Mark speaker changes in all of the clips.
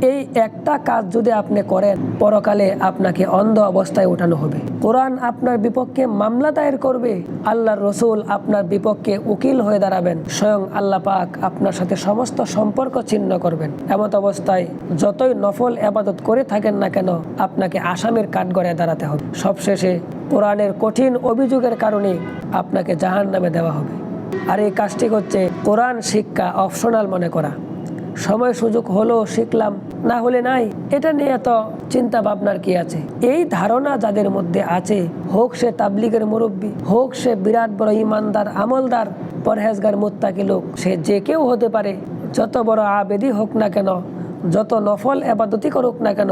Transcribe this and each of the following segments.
Speaker 1: এই একটা কাজ যদি আপনি করেন, পরকালে আপনাকে অন্ধ অবস্থায় উঠানো হবে। কোরআন আপনার বিপক্ষে মামলা দায়ের করবে, আল্লাহর রসুল আপনার বিপক্ষে উকিল হয়ে দাঁড়াবেন, স্বয়ং আল্লাহ পাক আপনার সাথে সমস্ত সম্পর্ক ছিন্ন করবেন। এমত অবস্থায় যতই নফল ইবাদত করে থাকেন না কেন, আপনাকে আসামির কাঠগড়ায় দাঁড়াতে হবে। সবশেষে কোরআনের কঠিন অভিযোগের কারণে আপনাকে জাহান্নামে দেওয়া হবে। আর এই কাজটি হচ্ছে কোরআন শিক্ষা অপশনাল মনে করা। সময় সুযোগ হলো শিখলাম, না হলে নাই, এটা নিয়ে তো চিন্তা ভাবনার কি আছে। এই ধারণা যাদের মধ্যে আছে, হোক সে তাবলিগের মুরব্বী, হোক সে বিরাট বড় ইমানদার আমলদার পরহেজগার মুত্তাকি লোক, সে যে কেউ হতে পারে, যত বড় আবেদী হোক না কেন, যত নফল ইবাদতই করুক না কেন,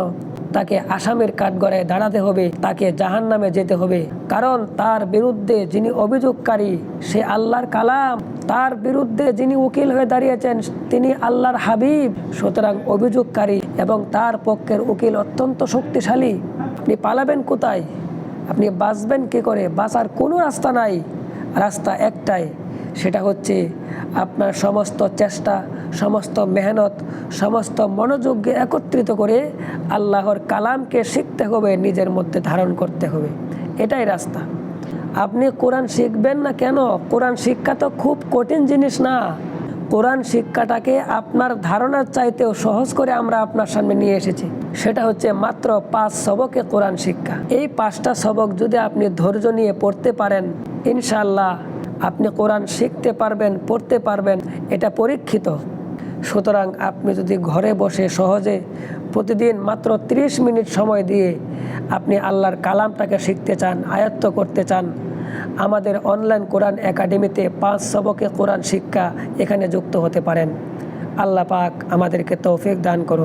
Speaker 1: তাকে আসামির কাঠগড়ায় দাঁড়াতে হবে, তাকে জাহান্নামে যেতে হবে। কারণ তার বিরুদ্ধে যিনি অভিযোগকারী সে আল্লাহর কালাম, তার বিরুদ্ধে যিনি উকিল হয়ে দাঁড়িয়েছেন তিনি আল্লাহর হাবিব। সুতরাং অভিযোগকারী এবং তার পক্ষের উকিল অত্যন্ত শক্তিশালী। আপনি পালাবেন কোথায়? আপনি বাঁচবেন কি করে? বাঁচার কোনো রাস্তা নাই, রাস্তা একটাই, সেটা হচ্ছে আপনার সমস্ত চেষ্টা, সমস্ত মেহনত, সমস্ত মনোযোগকে একত্রিত করে আল্লাহর কালামকে শিখতে হবে, নিজের মধ্যে ধারণ করতে হবে। এটাই রাস্তা। আপনি কোরআন শিখবেন না কেন? কোরআন শিক্ষা তো খুব কঠিন জিনিস না। কোরআন শিক্ষাটাকে আপনার ধারণার চাইতেও সহজ করে আমরা আপনার সামনে নিয়ে এসেছি। সেটা হচ্ছে মাত্র 5 সবকে কোরআন শিক্ষা। এই 5টা সবক যদি আপনি ধৈর্য নিয়ে পড়তে পারেন, ইনশাআল্লাহ আপনি কোরআন শিখতে পারবেন, পড়তে পারবেন। এটা পরীক্ষিত। সুতরাং আপনি যদি ঘরে বসে সহজে প্রতিদিন মাত্র 30 মিনিট সময় দিয়ে আপনি আল্লাহর কালামটাকে শিখতে চান, আয়ত্ত করতে চান, আমাদের অনলাইন কোরআন একাডেমিতে 5 সবকে কোরআন শিক্ষা এখানে যুক্ত হতে পারেন। আল্লাহ পাক আমাদেরকে তৌফিক দান করুন।